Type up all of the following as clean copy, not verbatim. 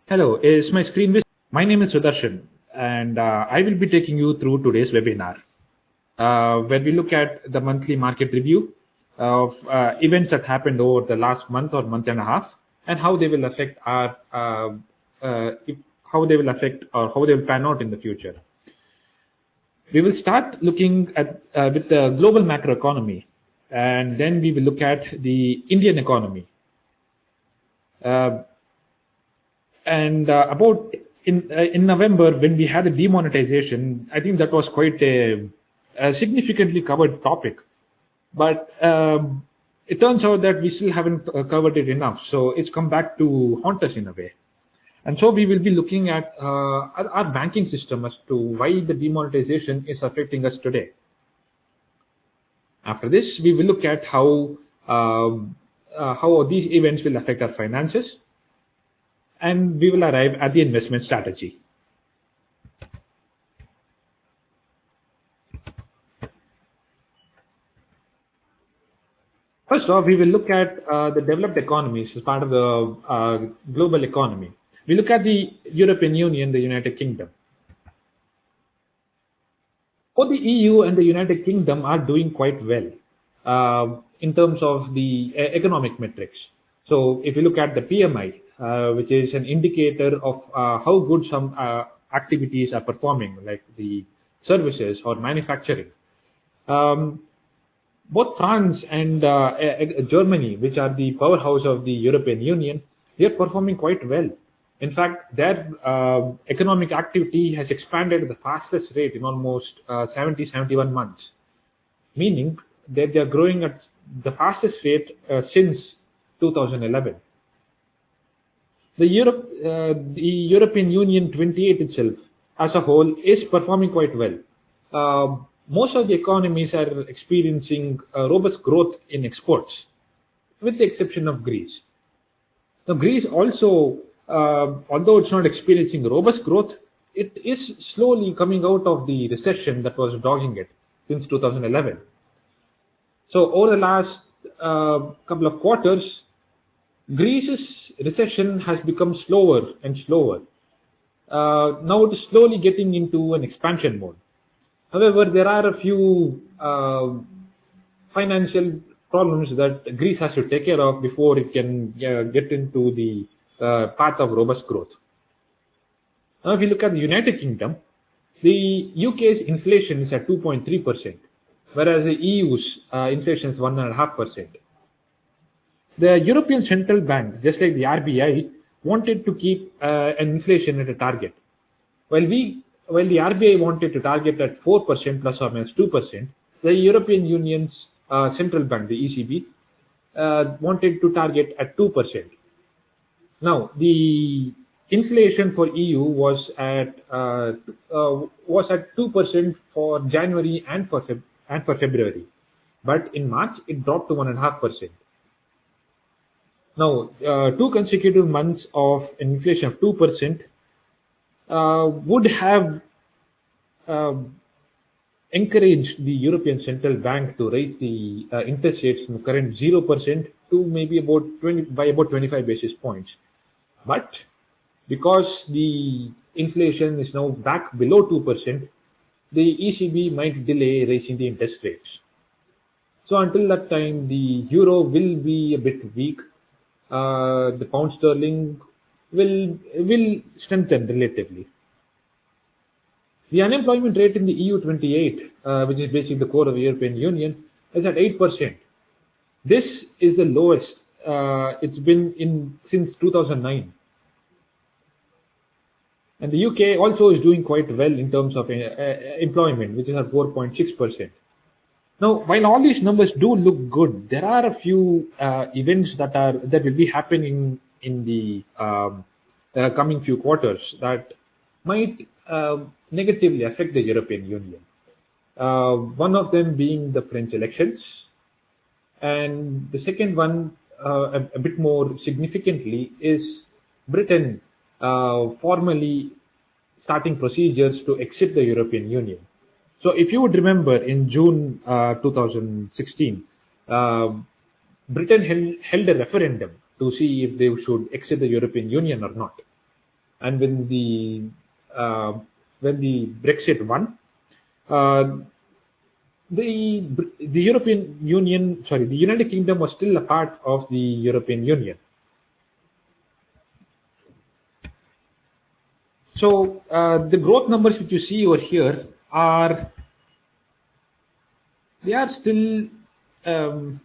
Hello, is my screen visible? My name is Sudarshan, and I will be taking you through today's webinar, where we look at the monthly market review of events that happened over the last month or month and a half, and how they will affect our how they will affect or how they will pan out in the future. We will start looking at with the global macroeconomy, and then we will look at the Indian economy. Uh, and about in November, when we had a demonetization, I think that was quite a significantly covered topic. But it turns out that we still haven't covered it enough. So it's come back to haunt us in a way. And so we will be looking at our banking system as to why the demonetization is affecting us today. After this, we will look at how these events will affect our finances, and we will arrive at the investment strategy. First off, we will look at the developed economies as part of the global economy. We look at the European Union, the United Kingdom. Both the EU and the United Kingdom are doing quite well in terms of the economic metrics. So if you look at the PMI, which is an indicator of how good some activities are performing, like the services or manufacturing. Both France and Germany, which are the powerhouse of the European Union, they are performing quite well. In fact, their economic activity has expanded at the fastest rate in almost 71 months, meaning that they are growing at the fastest rate since 2011. The European Union 28 itself, as a whole, is performing quite well. Most of the economies are experiencing robust growth in exports, with the exception of Greece. Now, Greece also, although it's not experiencing robust growth, it is slowly coming out of the recession that was dogging it since 2011. So over the last couple of quarters, Greece's recession has become slower and slower. Now it is slowly getting into an expansion mode. However, there are a few financial problems that Greece has to take care of before it can get into the path of robust growth. Now, if you look at the United Kingdom, the UK's inflation is at 2.3%, whereas the EU's inflation is 1.5%. The European Central Bank, just like the RBI, wanted to keep an inflation at a target. While the RBI wanted to target at 4% plus or minus 2%, the European Union's central bank, the ECB, wanted to target at 2%. Now, the inflation for EU was at 2% for January and for February, but in March it dropped to 1.5%. Now, 2 consecutive months of inflation of 2% would have encouraged the European Central Bank to raise the interest rates from current 0% to maybe about 25 basis points. But because the inflation is now back below 2%, the ECB might delay raising the interest rates. So until that time, the euro will be a bit weak. The pound sterling will strengthen relatively. The unemployment rate in the EU 28, which is basically the core of the European Union, is at 8%. This is the lowest it's been since 2009. And the UK also is doing quite well in terms of employment, which is at 4.6%. Now, while all these numbers do look good, there are a few events that will be happening in the coming few quarters that might negatively affect the European Union. One of them being the French elections, and the second one, a bit more significantly, is Britain formally starting procedures to exit the European Union. So if you would remember, in June 2016, Britain held a referendum to see if they should exit the European Union or not. and when the Brexit won, uh, the European Union, sorry, the United Kingdom was still a part of the European Union. So the growth numbers which you see over here are they are still well,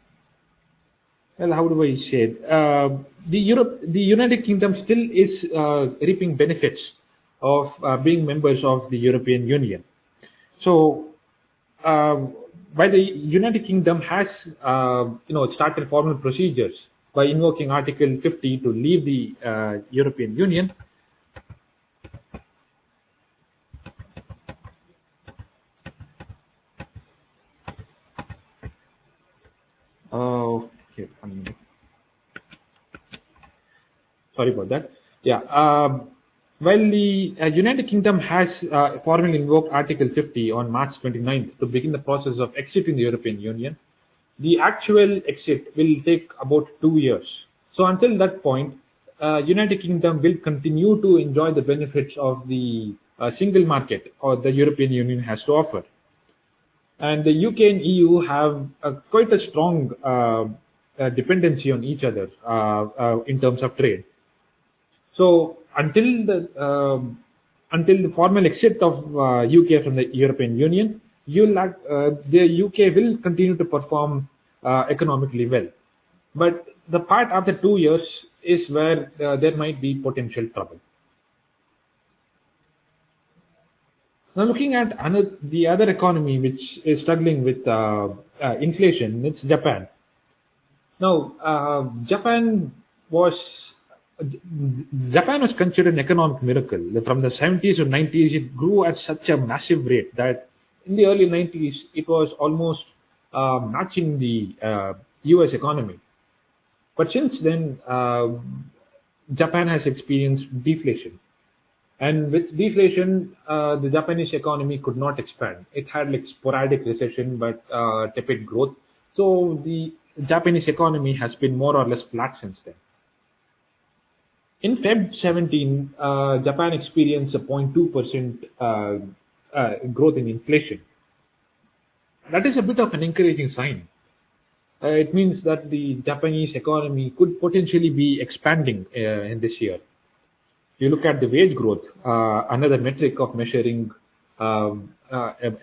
how do I say it? The United Kingdom still is reaping benefits of being members of the European Union. So, uh, while the United Kingdom has, started formal procedures by invoking Article 50 to leave the European Union. Okay, sorry about that. Yeah. While the United Kingdom has formally invoked Article 50 on March 29th to begin the process of exiting the European Union, the actual exit will take about 2 years. So until that point, United Kingdom will continue to enjoy the benefits of the single market or the European Union has to offer. And the UK and EU have quite a strong dependency on each other in terms of trade. So until the formal exit of UK from the European Union, the UK will continue to perform economically well. But the part after 2 years is where there might be potential trouble. Now, looking at the other economy which is struggling with inflation, it's Japan. Now, Japan was considered an economic miracle. From the 70s to 90s, it grew at such a massive rate that in the early 90s, it was almost matching the US economy. But since then, Japan has experienced deflation. And with deflation, the Japanese economy could not expand. It had like sporadic recession, but tepid growth. So the Japanese economy has been more or less flat since then. In Feb 17, Japan experienced a 0.2% growth in inflation. That is a bit of an encouraging sign. It means that the Japanese economy could potentially be expanding in this year. You look at the wage growth, another metric of measuring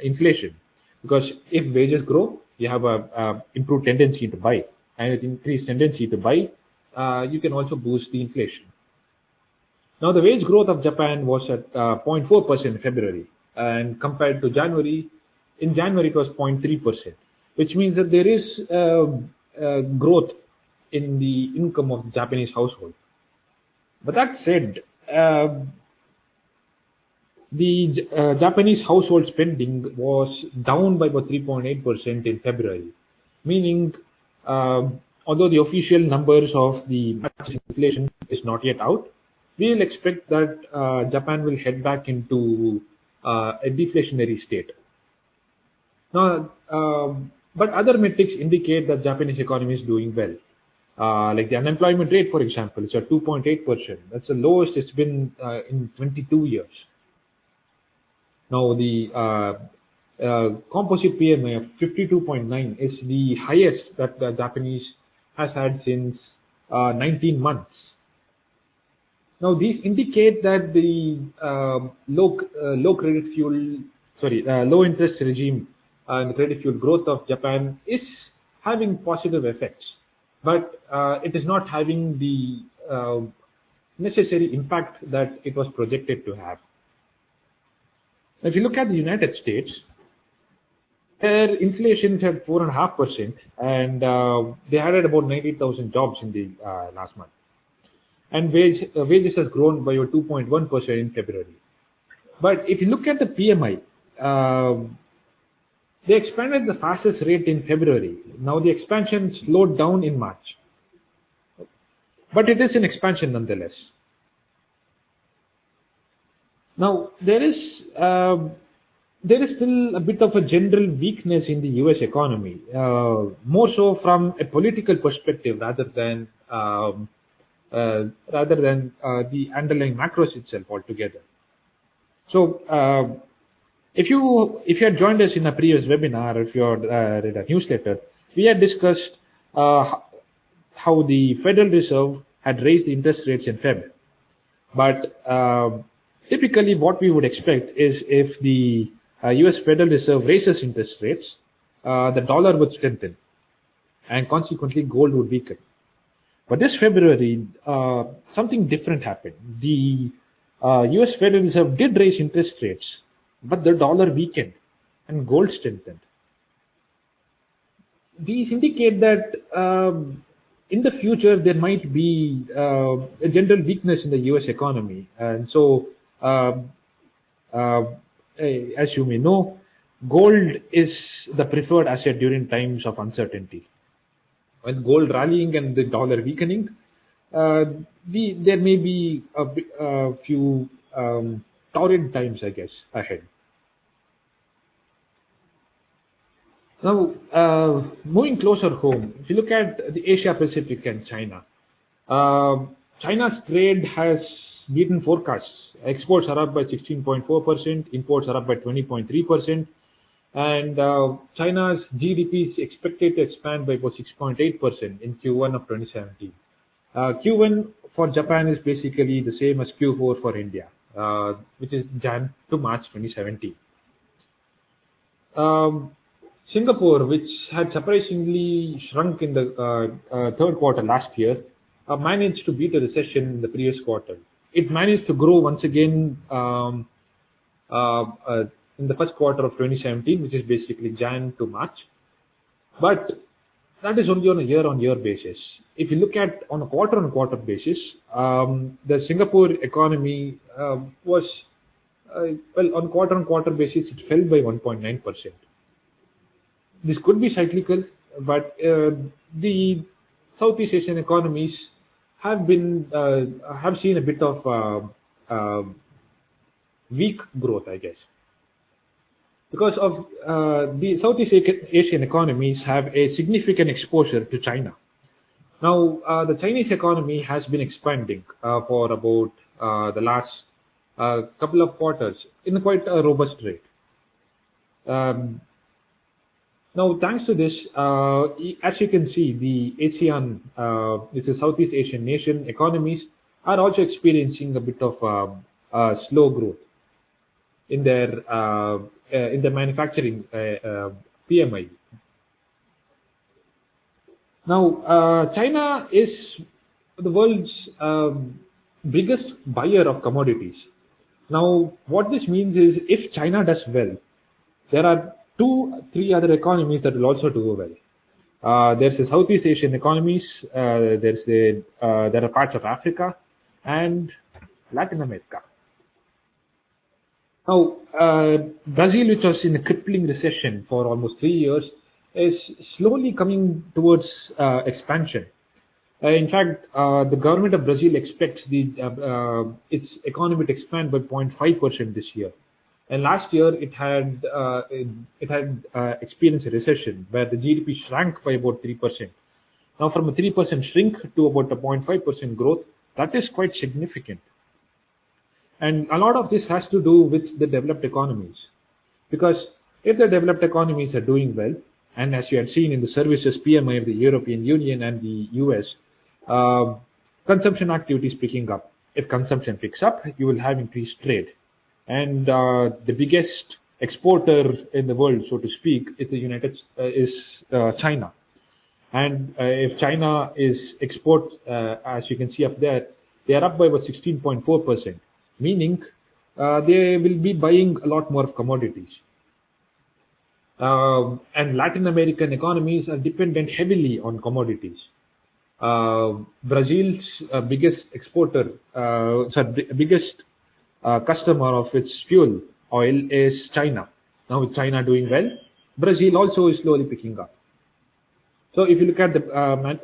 inflation. Because if wages grow, you have a improved tendency to buy. And with increased tendency to buy, you can also boost the inflation. Now, the wage growth of Japan was at 0.4% in February. And compared to January, in January it was 0.3%, which means that there is growth in the income of the Japanese household. But that said, the Japanese household spending was down by about 3.8% in February, meaning although the official numbers of the inflation is not yet out, we will expect that Japan will head back into a deflationary state. Now, but other metrics indicate that Japanese economy is doing well. Like the unemployment rate, for example, is at 2.8%. That's the lowest it's been in 22 years. Now, the composite PMI of 52.9 is the highest that the Japanese has had since 19 months. Now, these indicate that the low interest regime and the credit fuel growth of Japan is having positive effects, but it is not having the necessary impact that it was projected to have. If you look at the United States, their inflation is at 4.5%, and they added about 90,000 jobs in the last month. And wages has grown by 2.1% in February. But if you look at the PMI, they expanded the fastest rate in February. Now the expansion slowed down in March, but it is an expansion nonetheless. Now there is still a bit of a general weakness in the U.S. economy, more so from a political perspective rather than rather than the underlying macros itself altogether. So if you had joined us in a previous webinar, if you had read a newsletter, we had discussed how the Federal Reserve had raised the interest rates in Feb. But typically what we would expect is if the US Federal Reserve raises interest rates, the dollar would strengthen and consequently gold would weaken. But this February, something different happened. The US Federal Reserve did raise interest rates, but the dollar weakened and gold strengthened. These indicate that in the future there might be a general weakness in the US economy. And so, as you may know, gold is the preferred asset during times of uncertainty. When gold rallying and the dollar weakening, there may be a few torrid times, I guess, ahead. Now, moving closer home, if you look at the Asia Pacific and China, China's trade has beaten forecasts. Exports are up by 16.4%, imports are up by 20.3%, and China's GDP is expected to expand by about 6.8% in Q1 of 2017. Q1 for Japan is basically the same as Q4 for India, which is Jan to March 2017. Singapore, which had surprisingly shrunk in the third quarter last year, managed to beat a recession in the previous quarter. It managed to grow once again in the first quarter of 2017, which is basically Jan to March. But that is only on a year-on-year basis. If you look at on a quarter-on-quarter basis, the Singapore economy was, well, on quarter-on-quarter basis, it fell by 1.9%. This could be cyclical, but the Southeast Asian economies have seen a bit of weak growth, I guess, because of the Southeast Asian economies have a significant exposure to China. Now, the Chinese economy has been expanding for about the last couple of quarters in a quite a robust rate. Now, thanks to this, as you can see, the ASEAN, which is Southeast Asian nation economies, are also experiencing a bit of slow growth in their manufacturing PMI. Now, China is the world's biggest buyer of commodities. Now, what this means is if China does well, there are 2-3 other economies that will also do well. There's the Southeast Asian economies, there are parts of Africa and Latin America. Now, Brazil, which was in a crippling recession for almost 3 years, is slowly coming towards expansion. In fact, the government of Brazil expects its economy to expand by 0.5% this year. And last year, it had experienced a recession where the GDP shrank by about 3%. Now, from a 3% shrink to about a 0.5% growth, that is quite significant. And a lot of this has to do with the developed economies. Because if the developed economies are doing well, and as you had seen in the services PMI of the European Union and the US, consumption activity is picking up. If consumption picks up, you will have increased trade. And the biggest exporter in the world, so to speak, is China. And if China is export, as you can see up there, they are up by about 16.4%, meaning they will be buying a lot more of commodities. And Latin American economies are dependent heavily on commodities. Brazil's biggest exporter, biggest customer of its fuel oil is China. Now with China doing well, Brazil also is slowly picking up. So if you look at the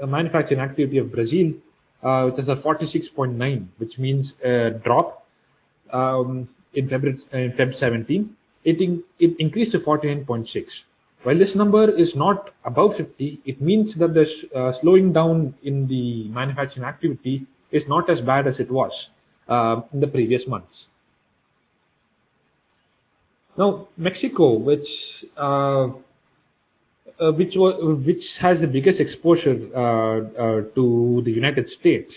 manufacturing activity of Brazil, it is at 46.9, which means a drop in Feb 17. It increased to 49.6. While this number is not above 50, it means that there's slowing down in the manufacturing activity is not as bad as it was in the previous months. Now, Mexico, which has the biggest exposure to the United States,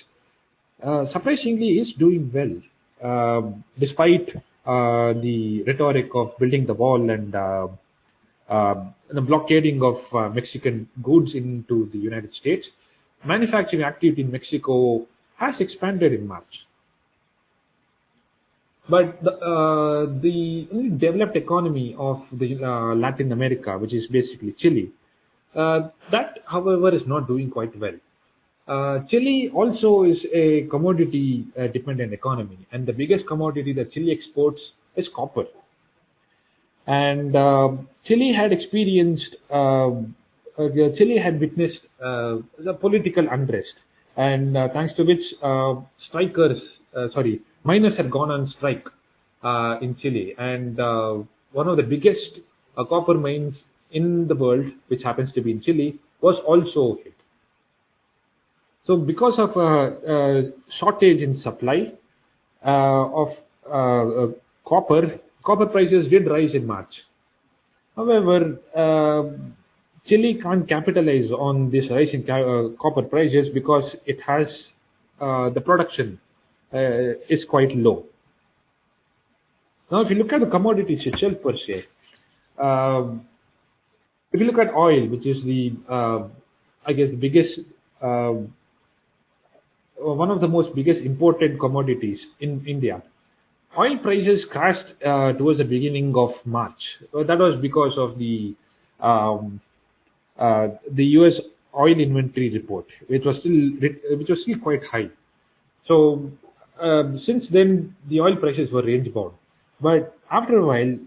surprisingly is doing well, despite the rhetoric of building the wall and the blockading of Mexican goods into the United States. Manufacturing activity in Mexico has expanded in March. But the only developed economy of the Latin America, which is basically Chile, that, however, is not doing quite well. Chile also is a commodity-dependent economy, and the biggest commodity that Chile exports is copper. And Chile had witnessed the political unrest, and thanks to which miners had gone on strike in Chile, and one of the biggest copper mines in the world, which happens to be in Chile, was also hit. So because of a shortage in supply of copper prices did rise in March. However, Chile can't capitalize on this rise in copper prices because it has the production is quite low. Now, if you look at the commodities itself per se, if you look at oil, which is the biggest, one of the most biggest imported commodities in India, oil prices crashed towards the beginning of March. That was because of the U.S. oil inventory report, which was still quite high. So since then, the oil prices were range bound. But after a while,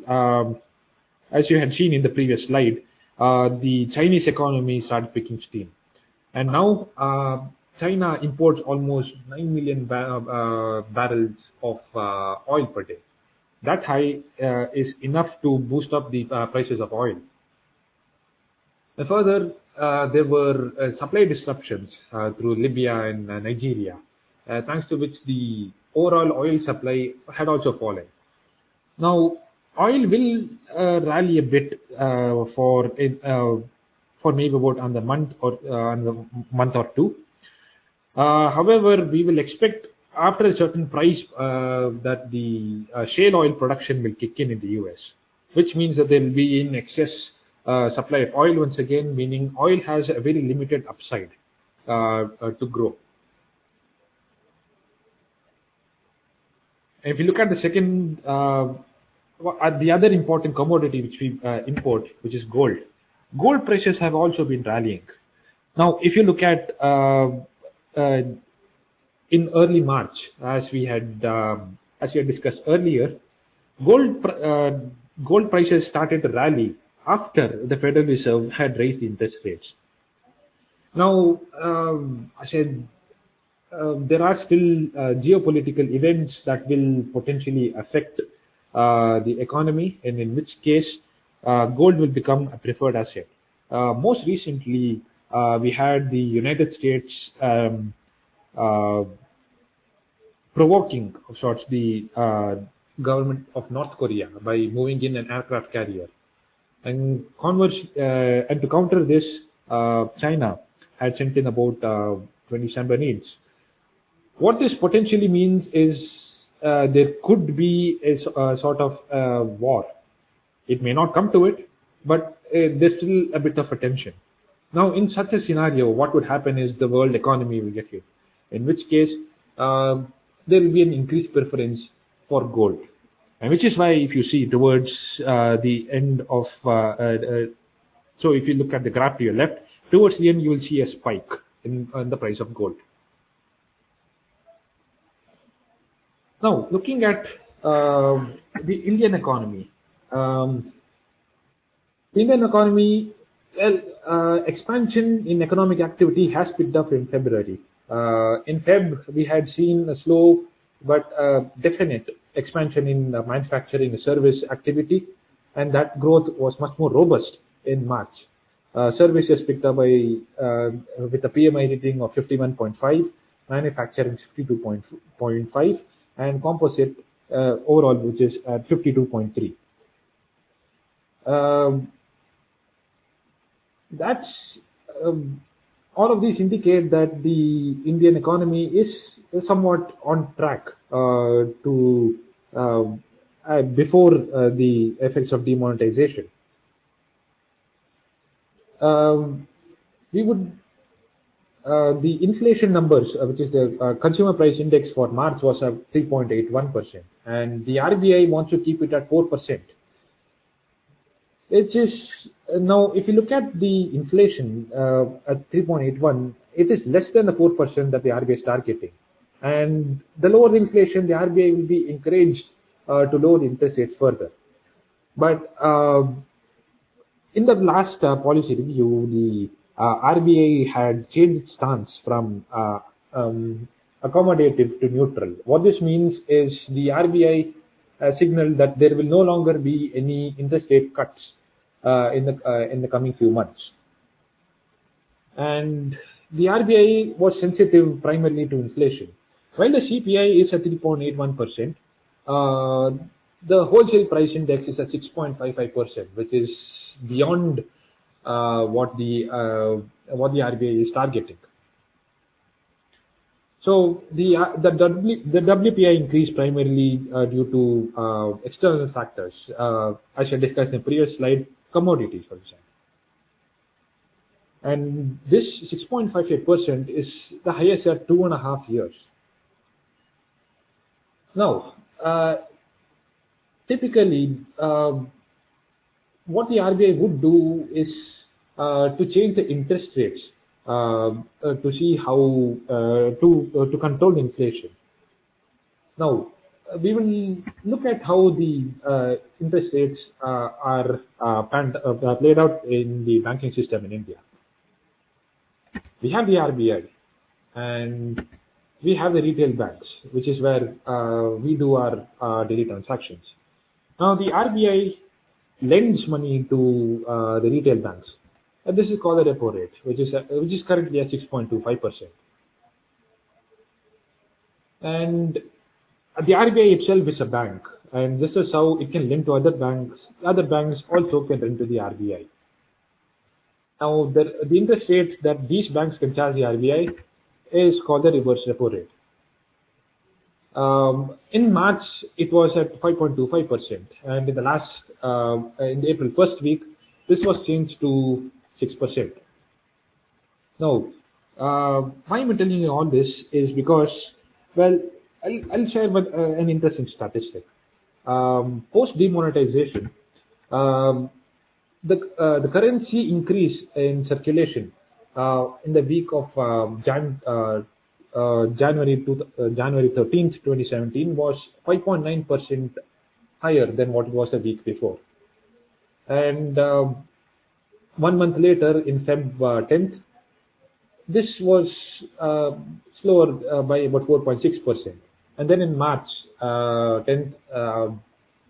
as you had seen in the previous slide, the Chinese economy started picking steam, and now China imports almost 9 million barrels of oil per day. That high is enough to boost up the prices of oil. And further, there were supply disruptions through Libya and Nigeria, thanks to which the overall oil supply had also fallen. Now, oil will rally a bit for maybe about on the month or two. However, we will expect after a certain price that the shale oil production will kick in the US, which means that there will be in excess supply of oil once again, meaning oil has a very limited upside to grow. And if you look at the second, the other important commodity which we import, which is gold, gold prices have also been rallying. Now, if you look at in early March, as we had discussed earlier, gold prices started to rally after the Federal Reserve had raised the interest rates. Now, I said there are still geopolitical events that will potentially affect the economy, and in which case gold will become a preferred asset. Most recently, we had the United States provoking of sorts the government of North Korea by moving in an aircraft carrier. And to counter this, China had sent in about 20 submarines. What this potentially means is there could be a sort of war. It may not come to it, but there's still a bit of a tension. Now, in such a scenario, what would happen is the world economy will get hit, in which case there will be an increased preference for gold. And which is why, if you see towards the end of, so if you look at the graph to your left, towards the end you will see a spike in the price of gold. Now, looking at the Indian economy, expansion in economic activity has picked up in February. In Feb, we had seen a slow but definite expansion in manufacturing and service activity, and that growth was much more robust in March. Services picked up by with a PMI rating of 51.5, manufacturing 52.5, and composite overall, which is at 52.3. That's all of these indicate that the Indian economy is somewhat on track to before the effects of demonetization. We would the inflation numbers, which is the consumer price index for March, was at 3.81%, and the RBI wants to keep it at 4%. It is now, if you look at the inflation at 3.81, it is less than the 4% that the RBI is targeting. And the lower the inflation, the RBI will be encouraged to lower the interest rates further. But in the last policy review, the RBI had changed its stance from accommodative to neutral. What this means is the RBI signaled that there will no longer be any interest rate cuts in the coming few months. And the RBI was sensitive primarily to inflation. While the CPI is at 3.81%, the wholesale price index is at 6.55%, which is beyond what the RBI is targeting. So the WPI increased primarily due to external factors, as I discussed in the previous slide, commodities, for example. And this 6.58% is the highest at 2.5 years. Now, typically, what the RBI would do is to change the interest rates to see how to control inflation. Now, we will look at how the interest rates are played out in the banking system in India. We have the RBI, and we have the retail banks, which is where we do our daily transactions. Now, the RBI lends money to the retail banks, and this is called the repo rate, which is currently at 6.25%. And the RBI itself is a bank, and this is how it can lend to other banks. Other banks also can lend to the RBI. Now, the interest rate that these banks can charge the RBI is called the reverse repo rate. In March, it was at 5.25%, and in the April first week, this was changed to 6%. Now, why am I telling you all this is because, well, I'll share an interesting statistic. Post demonetization, the currency increase in circulation in the week of January 13th, 2017 was 5.9% higher than what it was the week before. And 1 month later, in Feb 10th, this was slower by about 4.6%. And then in March 10th,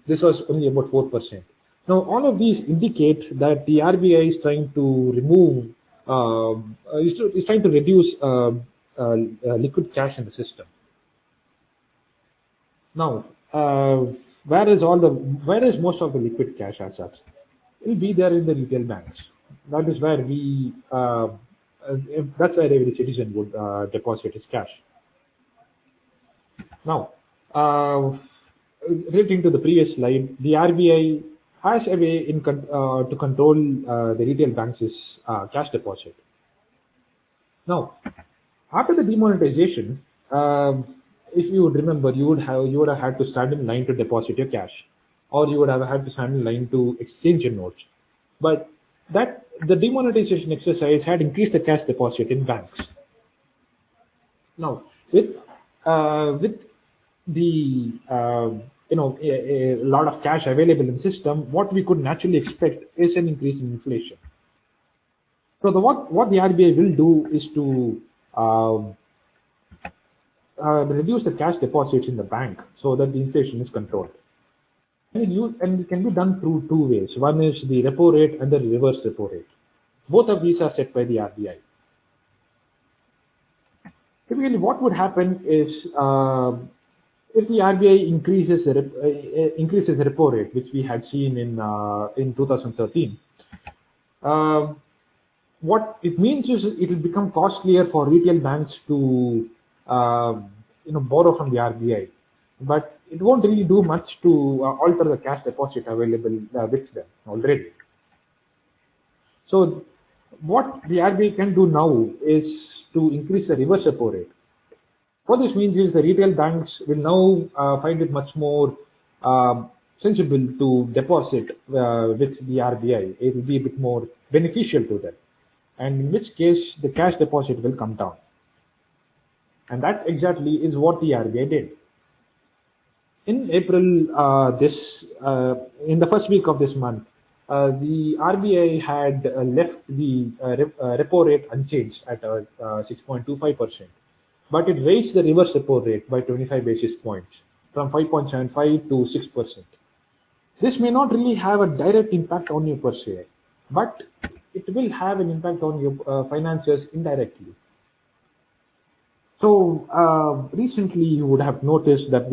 this was only about 4%. Now, all of these indicate that the RBI is trying to remove, is trying to reduce liquid cash in the system. Now, where is most of the liquid cash as such? It will be there in the retail banks. That is where that's where every citizen would deposit his cash. Now, relating to the previous slide, the RBI has a way to control the retail banks' cash deposit. Now, after the demonetization, if you would remember, you would have had to stand in line to deposit your cash, or you would have had to stand in line to exchange your notes. But the demonetization exercise had increased the cash deposit in banks. Now, with the a lot of cash available in the system, what we could naturally expect is an increase in inflation. So what the RBI will do is to reduce the cash deposits in the bank so that the inflation is controlled. And it can be done through two ways. One is the repo rate and the reverse repo rate. Both of these are set by the RBI. Typically, what would happen is if the RBI increases the repo rate, which we had seen in 2013, uh, what it means is it will become costlier for retail banks to borrow from the RBI, but it won't really do much to alter the cash deposit available with them already. So what the RBI can do now is to increase the reverse repo rate. What this means is the retail banks will now find it much more sensible to deposit with the RBI. It will be a bit more beneficial to them, and in which case the cash deposit will come down. And that exactly is what the RBI did. In April, in the first week of this month, the RBI had left the repo rate unchanged at 6.25%, but it raised the reverse repo rate by 25 basis points from 5.75 to 6%. This may not really have a direct impact on you per se, but it will have an impact on your finances indirectly. So recently, you would have noticed that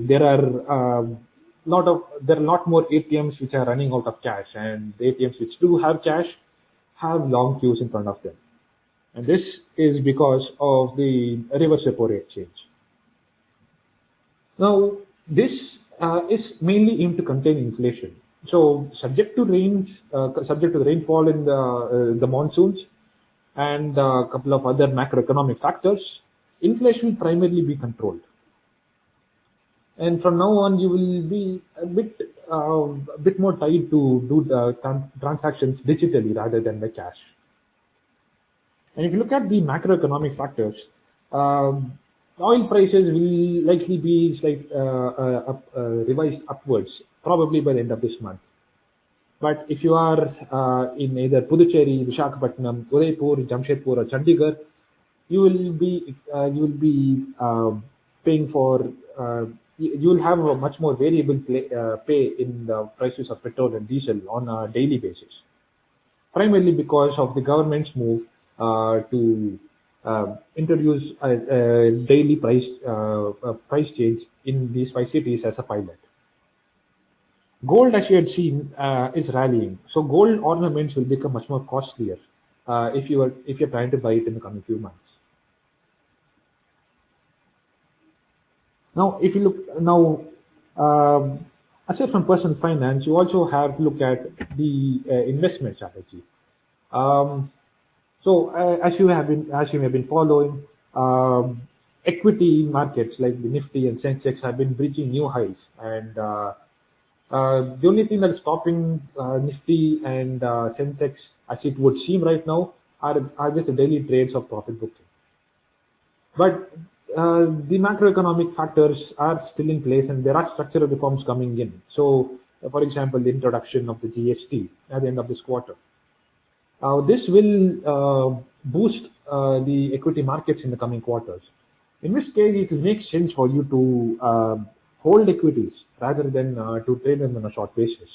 there are a lot more ATMs which are running out of cash, and the ATMs which do have cash have long queues in front of them, and this is because of the reverse repo rate change. Now, this is mainly aimed to contain inflation. So, subject to the rainfall in the monsoons and a couple of other macroeconomic factors, inflation will primarily be controlled. And from now on, you will be a bit more tied to do the transactions digitally rather than by cash. And if you look at the macroeconomic factors, oil prices will likely be revised upwards, probably by the end of this month. But if you are in either Puducherry, Visakhapatnam, Udaipur, Jamshedpur, or Chandigarh, you will be paying for. You will have a much more variable pay in the prices of petrol and diesel on a daily basis, primarily because of the government's move to introduce a daily price change in these 5 cities as a pilot. Gold, as you had seen, is rallying. So gold ornaments will become much more costlier if you're trying to buy it in the coming few months. Now, if you look now, aside from personal finance, you also have to look at the investment strategy. So, as you have been following, equity markets like the Nifty and Sensex have been breaching new highs, and the only thing that is stopping Nifty and Sensex, as it would seem right now, are just the daily trades of profit booking. But the macroeconomic factors are still in place, and there are structural reforms coming in. So, for example, the introduction of the GST at the end of this quarter. This will boost the equity markets in the coming quarters. In which case, it will make sense for you to hold equities rather than to trade them on a short basis.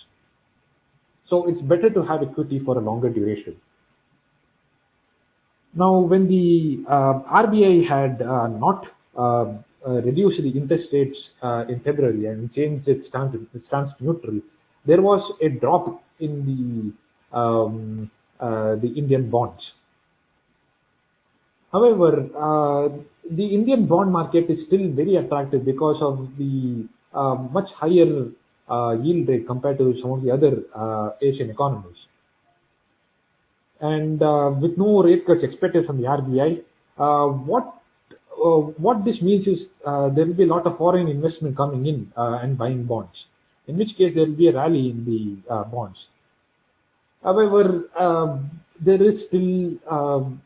So it's better to have equity for a longer duration. Now, when the RBI had not reduced the interest rates in February and changed its stance to neutral, there was a drop in the Indian bonds. However, the Indian bond market is still very attractive because of the much higher yield rate compared to some of the other Asian economies. And with no rate cuts expected from the RBI, what this means is there will be a lot of foreign investment coming in and buying bonds, in which case there will be a rally in the bonds. However, there is still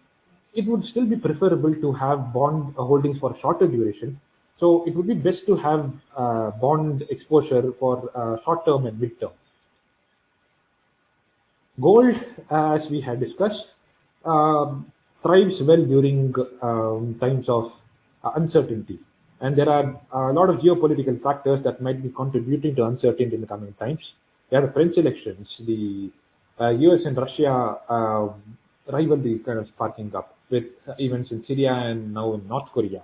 it would still be preferable to have bond holdings for a shorter duration. So it would be best to have bond exposure for short term and mid term. Gold, as we had discussed, thrives well during times of uncertainty. And there are a lot of geopolitical factors that might be contributing to uncertainty in the coming times. There are the French elections, the US and Russia rivalry kind of sparking up. with events in Syria and now in North Korea.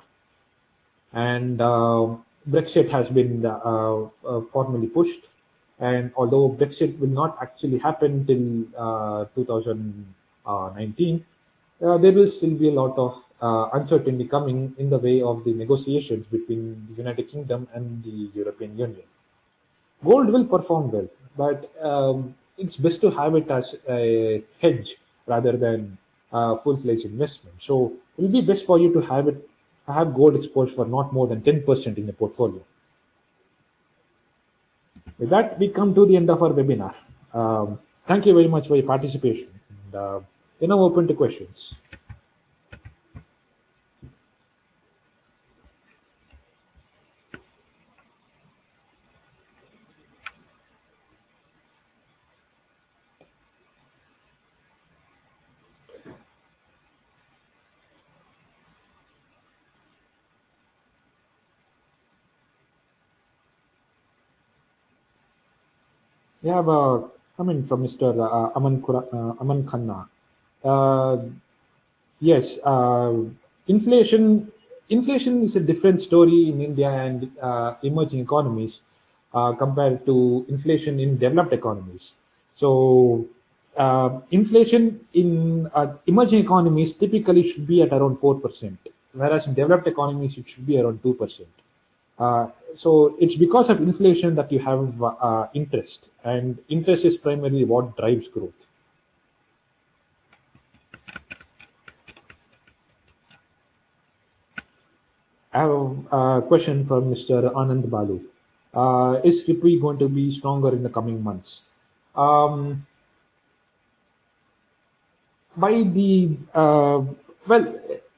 And Brexit has been formally pushed. And although Brexit will not actually happen till 2019, there will still be a lot of uncertainty coming in the way of the negotiations between the United Kingdom and the European Union. Gold will perform well, but it's best to have it as a hedge rather than full-fledged investment. So it will be best for you to have gold exposed for not more than 10% in the portfolio. With that, we come to the end of our webinar. Thank you very much for your participation. And, we're now open to questions. We have a comment from Mr. Aman Khanna. Yes, inflation is a different story in India and emerging economies compared to inflation in developed economies. So inflation in emerging economies typically should be at around 4%, whereas in developed economies it should be around 2%. So it's because of inflation that you have interest, and interest is primarily what drives growth. I have a question from Mr. Anand Balu. Is rupee going to be stronger in the coming months? Well,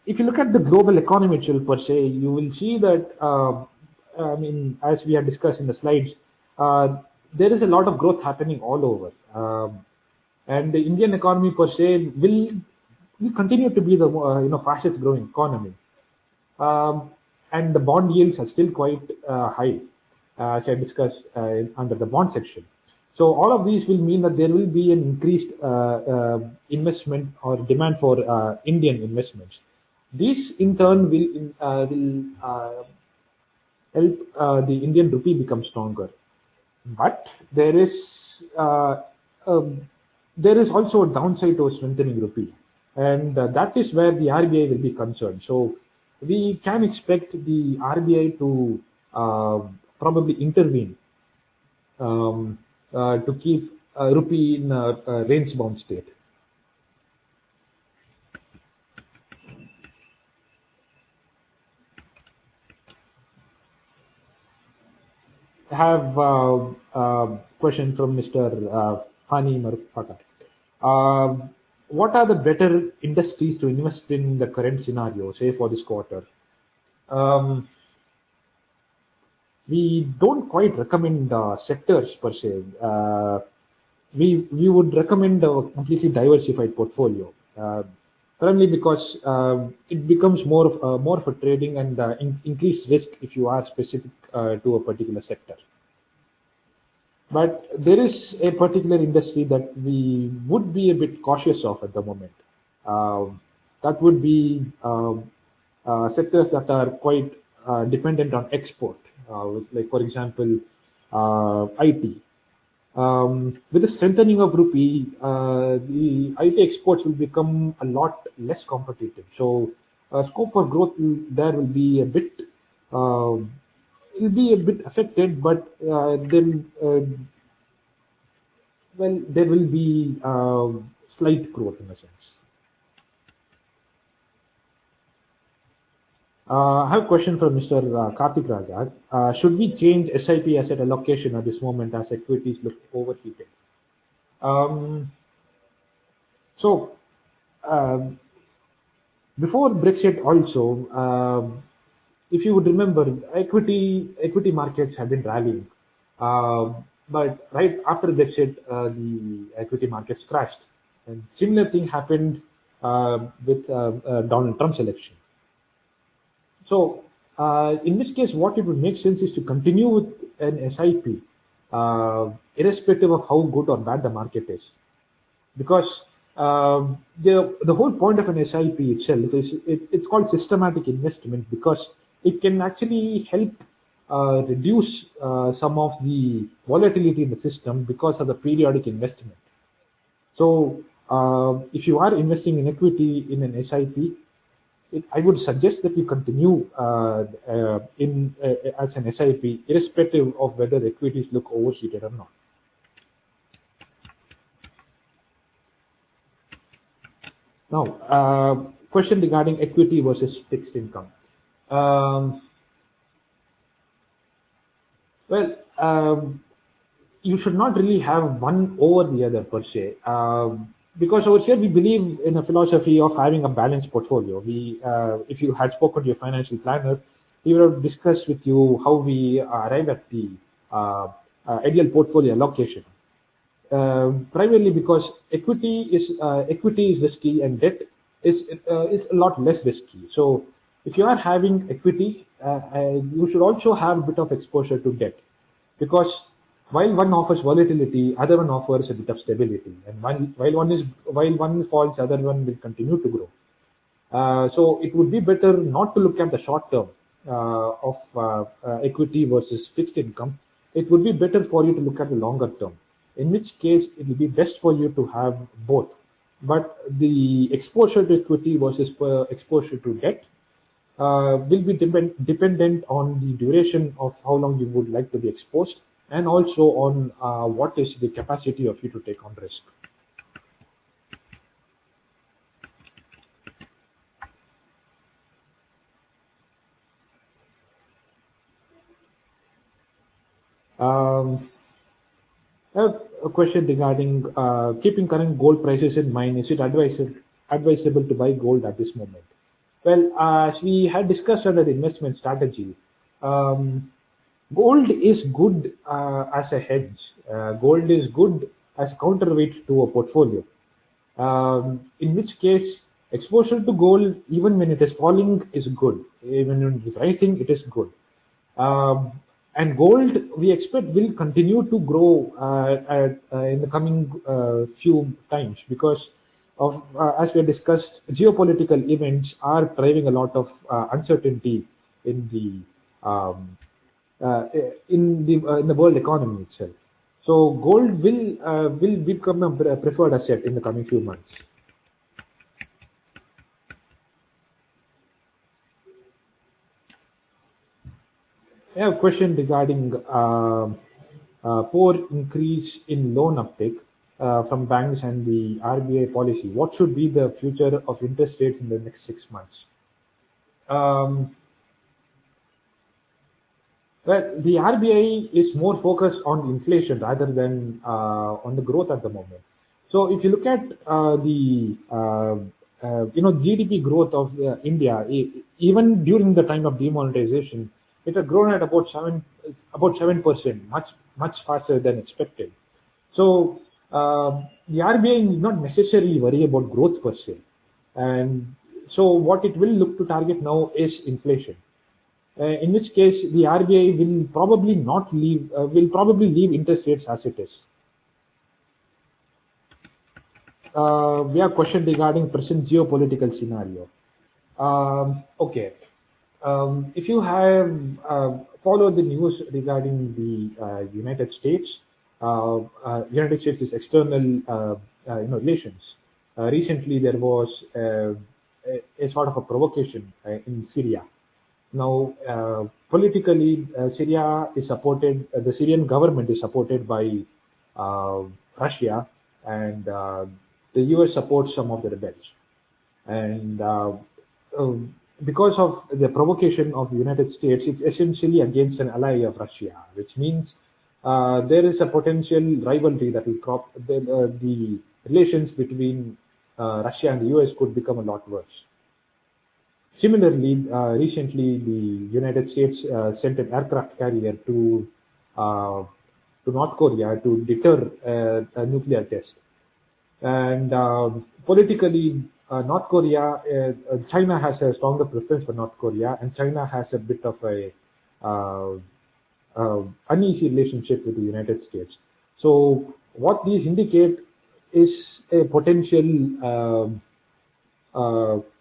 if you look at the global economy itself per se, you will see that as we had discussed in the slides, there is a lot of growth happening all over, and the Indian economy per se will continue to be the fastest growing economy. And the bond yields are still quite high, as I discussed under the bond section. So all of these will mean that there will be an increased investment or demand for Indian investments. This in turn will help the Indian rupee become stronger. But there is also a downside to a strengthening rupee, and that is where the RBI will be concerned. So we can expect the RBI to probably intervene to keep rupee in a range-bound state. I have a question from Mr. Fani Marupaka. What are the better industries to invest in the current scenario, say for this quarter? We don't quite recommend sectors per se. We would recommend a completely diversified portfolio, primarily because it becomes more of a trading and increased risk if you are specific to a particular sector. But there is a particular industry that we would be a bit cautious of at the moment. That would be sectors that are quite dependent on export, like for example, IT. With the strengthening of rupee, the IT exports will become a lot less competitive. So scope for growth there will be a bit affected, but then there will be slight growth in a sense. I have a question from Mr. Karthik Raja. Should we change SIP asset allocation at this moment as equities look overheated? Before Brexit also, if you would remember, equity markets have been rallying. But right after Brexit, the equity markets crashed. And similar thing happened with Donald Trump's election. So in this case, what it would make sense is to continue with an SIP, irrespective of how good or bad the market is. Because The whole point of an SIP itself is it's called systematic investment because it can actually help reduce some of the volatility in the system because of the periodic investment. So if you are investing in equity in an SIP, I would suggest that you continue as an SIP, irrespective of whether equities look overshooted or not. Now, question regarding equity versus fixed income. Well, you should not really have one over the other per se, because over here we believe in a philosophy of having a balanced portfolio. If you had spoken to your financial planner, he would have discussed with you how we arrive at the ideal portfolio allocation. Primarily because equity is risky and debt is a lot less risky. So if you are having equity, you should also have a bit of exposure to debt, because while one offers volatility, other one offers a bit of stability, and while one falls, other one will continue to grow. So it would be better not to look at the short term of equity versus fixed income. It would be better for you to look at the longer term, in which case it will be best for you to have both. But the exposure to equity versus exposure to debt will be dependent on the duration of how long you would like to be exposed, and also on what is the capacity of you to take on risk. I have a question regarding keeping current gold prices in mind. Is it advisable to buy gold at this moment? Well, as we had discussed under the investment strategy, gold is good as a hedge. Gold is good as counterweight to a portfolio. In which case, exposure to gold, even when it is falling, is good. Even when it is rising, it is good. And gold, we expect, will continue to grow in the coming few times because of, as we discussed, geopolitical events are driving a lot of uncertainty in the world economy itself. So gold will become a preferred asset in the coming few months. I have a question regarding poor increase in loan uptake from banks and the RBI policy. What should be the future of interest rates in the next 6 months? Well, the RBI is more focused on inflation rather than on the growth at the moment. So if you look at the GDP growth of India, even during the time of demonetization, it had grown at about 7%, much faster than expected. So the RBI is not necessarily worry about growth per se, and so what it will look to target now is inflation. In which case the RBI will probably leave interest rates as it is. We have a question regarding present geopolitical scenario. Okay. If you have followed the news regarding the United States, United States' external relations. Recently, there was a sort of a provocation in Syria. Now, politically, Syria is supported. The Syrian government is supported by Russia, and the US supports some of the rebels. And because of the provocation of the United States, it's essentially against an ally of Russia, which means there is a potential rivalry that will crop. The relations between Russia and the US could become a lot worse. Similarly, recently the United States sent an aircraft carrier to North Korea to deter a nuclear test. And politically, North Korea, China has a stronger preference for North Korea, and China has a bit of a uneasy relationship with the United States. So what these indicate is a potential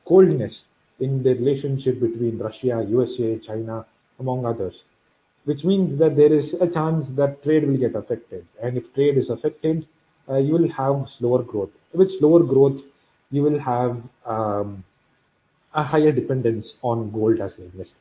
coldness in the relationship between Russia, USA, China, among others, which means that there is a chance that trade will get affected. And if trade is affected, you will have slower growth. With slower growth, you will have a higher dependence on gold as an investment.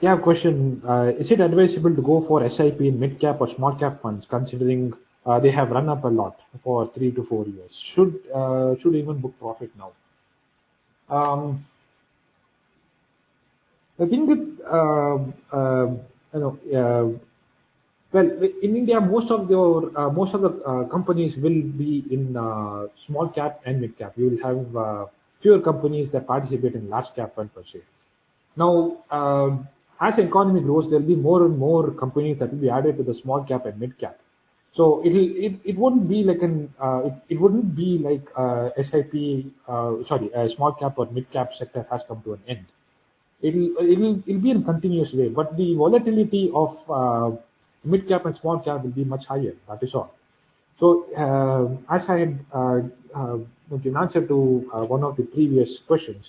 Yeah, question. Is it advisable to go for SIP in mid cap or small cap funds, considering they have run up a lot for 3 to 4 years? Should even book profit now? The thing with you know, well, in India, most of the companies will be in small cap and mid cap. You will have fewer companies that participate in large cap fund per se. Now, as the economy grows, there will be more and more companies that will be added to the small cap and mid cap. So it wouldn't be like it wouldn't be like SIP a small cap or mid cap sector has come to an end. It'll be in continuous way, but the volatility of mid cap and small cap will be much higher. That is all. So as I had in answer to one of the previous questions.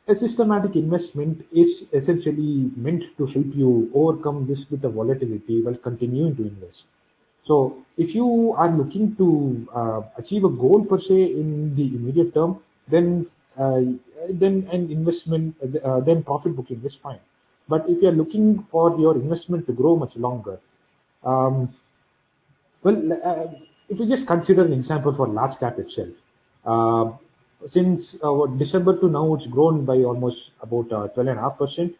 A systematic investment is essentially meant to help you overcome this with the volatility while continuing to invest. So if you are looking to achieve a goal per se in the immediate term, then an investment, then profit booking is fine. But if you are looking for your investment to grow much longer, if you just consider an example for large cap itself, since December to now, it's grown by almost about 12.5%,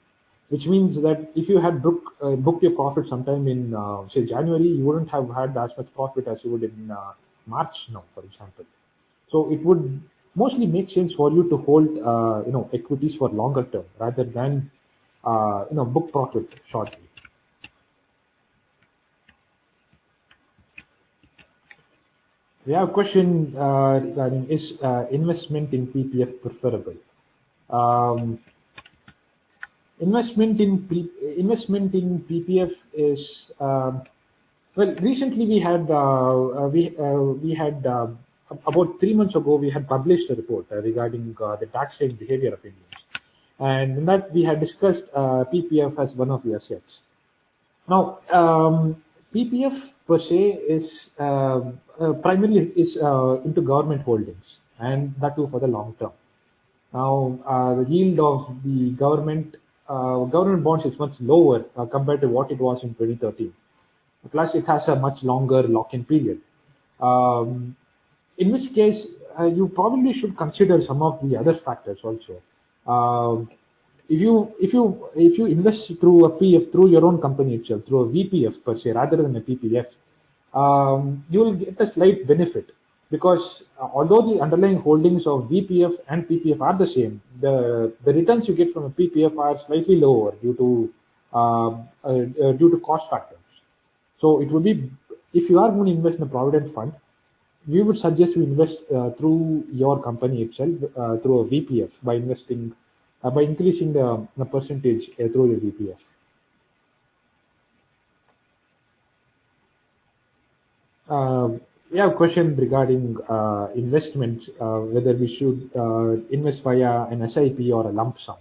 which means that if you had booked your profit sometime in say January, you wouldn't have had as much profit as you would in March now, for example. So it would mostly make sense for you to hold equities for longer term rather than book profit shortly. We have a question regarding is investment in PPF preferable? Investment in PPF is well. Recently, we had about 3 months ago we had published a report regarding the tax rate behavior of Indians, and in that we had discussed PPF as one of the assets. Now, PPF per se is primarily into government holdings, and that too for the long term. Now, the yield of the government bonds is much lower compared to what it was in 2013. Plus, it has a much longer lock-in period. In which case, you probably should consider some of the other factors also. If you invest through a PF, through your own company itself, through a VPF per se, rather than a PPF, you will get a slight benefit, because although the underlying holdings of VPF and PPF are the same, the returns you get from a PPF are slightly lower due to cost factors. So it would be, if you are going to invest in a provident fund, we would suggest you invest through your company itself through a VPF by increasing the percentage through your VPF. We have a question regarding investments, whether we should invest via an SIP or a lump sum.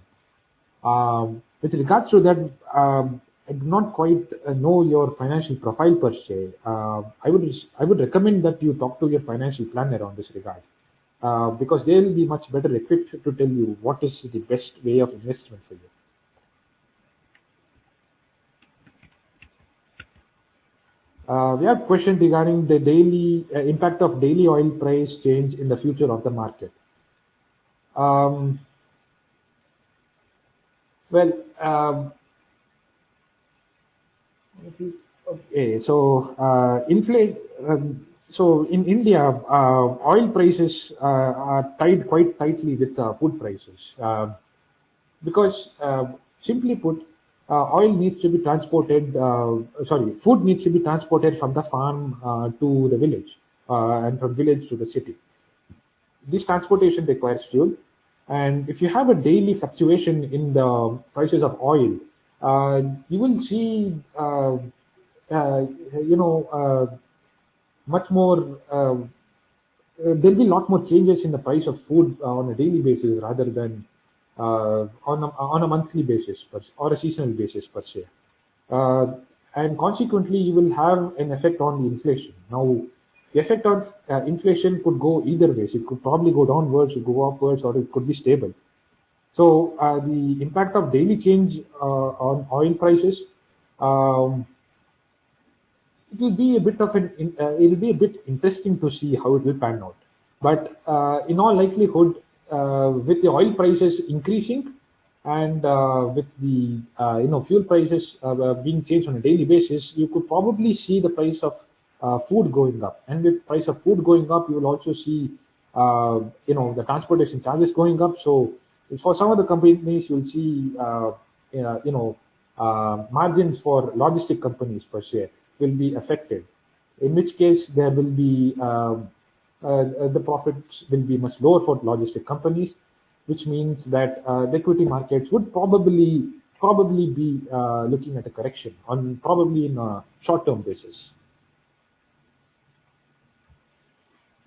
With regards to that, I do not quite know your financial profile per se. I would recommend that you talk to your financial planner on this regard, because they will be much better equipped to tell you what is the best way of investment for you. We have a question regarding the daily impact of daily oil price change in the future of the market. Okay, so so in India, oil prices are tied quite tightly with food prices, because simply put, oil needs to be transported. Food needs to be transported from the farm to the village, and from village to the city. This transportation requires fuel, And if you have a daily fluctuation in the prices of oil, you will see, uh, you know, much more. There'll be a lot more changes in the price of food on a daily basis rather than on a monthly basis or a seasonal basis per se. Uh, and consequently, you will have an effect on the inflation. Now, the effect on inflation could go either ways. It could probably go downwards, it could go upwards, or it could be stable. So the impact of daily change on oil prices, um, it will be a bit of it will be a bit interesting to see how it will pan out. But in all likelihood, with the oil prices increasing and with the fuel prices being changed on a daily basis, you could probably see the price of food going up. And with price of food going up, you will also see the transportation charges going up. So for some of the companies, you will see margins for logistic companies per se will be affected. In which case, there will be the profits will be much lower for logistic companies, which means that the equity markets would probably be looking at a correction on probably in a short-term basis.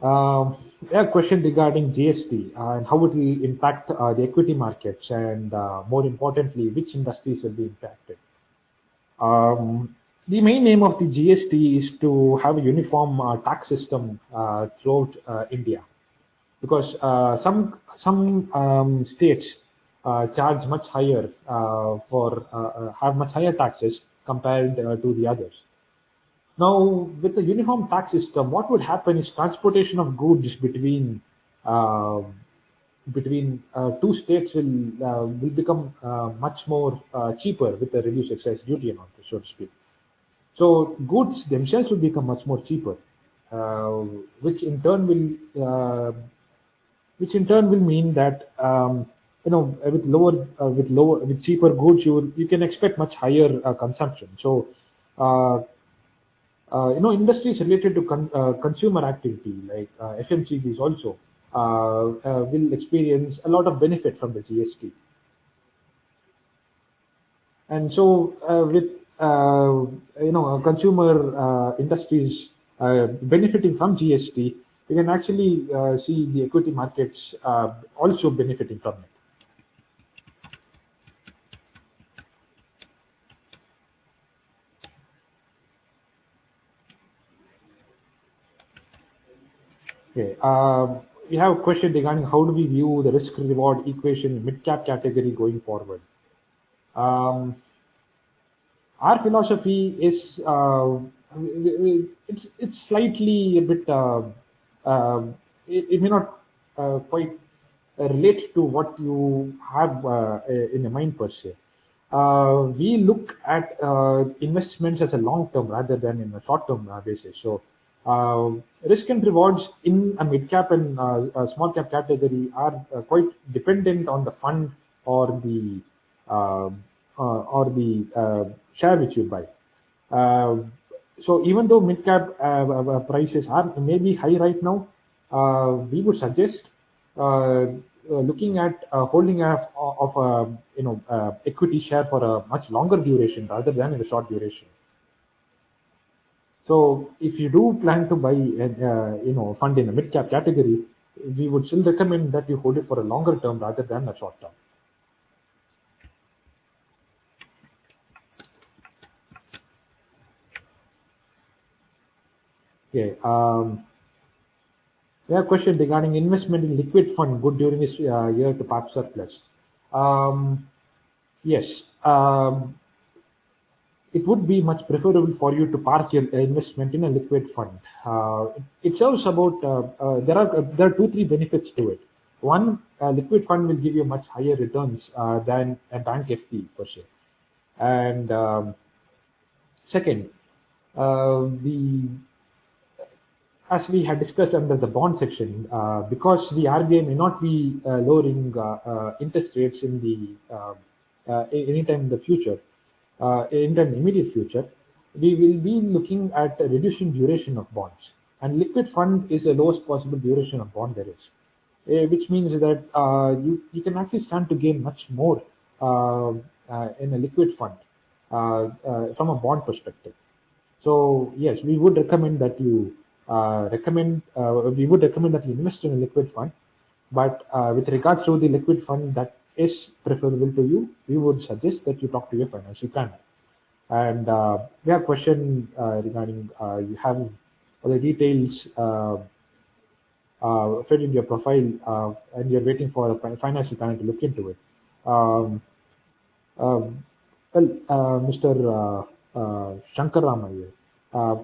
A question regarding GST and how it will impact the equity markets, and more importantly, which industries will be impacted. The main aim of the GST is to have a uniform tax system throughout India, because some states charge much higher for have much higher taxes compared to the others. Now, with the uniform tax system, what would happen is transportation of goods uh, between two states will become much more cheaper with the reduced excise duty and all, so to speak. So goods themselves will become much more cheaper, uh, which in turn will mean that with cheaper goods you can expect much higher consumption. So uh, industries related to consumer activity like FMCGs also will experience a lot of benefit from the GST. And so with consumer industries benefiting from GST, you can actually see the equity markets also benefiting from it. Okay. We have a question regarding how do we view the risk reward equation in mid cap category going forward. Um, our philosophy is it's slightly a bit it may not quite relate to what you have in your mind per se. We look at investments as a long term rather than in a short term basis. So risk and rewards in a mid cap and a small cap category are quite dependent on the fund or the uh, share which you buy. Uh, so even though mid cap prices are maybe high right now, we would suggest looking at holding of a equity share for a much longer duration rather than in a short duration. So if you do plan to buy a fund in a mid cap category, we would still recommend that you hold it for a longer term rather than a short term. Okay. We have a question regarding investment in liquid fund good during this year to park surplus. Yes. It would be much preferable for you to park your investment in a liquid fund. It serves about there are 2-3 benefits to it. One, liquid fund will give you much higher returns than a bank FD per se. And second, the as we had discussed under the bond section, because the RBI may not be lowering interest rates in the anytime in the future, in the immediate future, we will be looking at a reducing duration of bonds. And liquid fund is the lowest possible duration of bond there is. which means that you can actually stand to gain much more in a liquid fund from a bond perspective. So yes, we would recommend that you invest in a liquid fund. But with regards to the liquid fund that is preferable to you, we would suggest that you talk to your financial planner. And we have a question regarding you have all the details fed in your profile, and you're waiting for a financial planner to look into it. Um, um, well, Mr. Shankar Rama here, uh,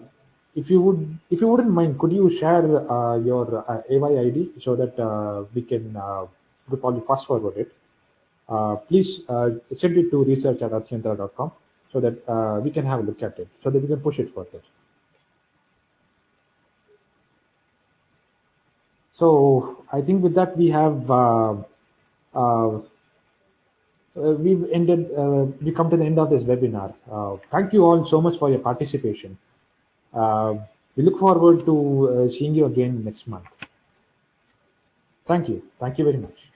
if you wouldn't mind, could you share your AY ID so that we can probably fast forward it? Please send it to research@ArthaYantra.com so that we can have a look at it, so that we can push it further. So I think with that uh, we come to the end of this webinar. Thank you all so much for your participation. Uh, we look forward to seeing you again next month. Thank you. Thank you very much.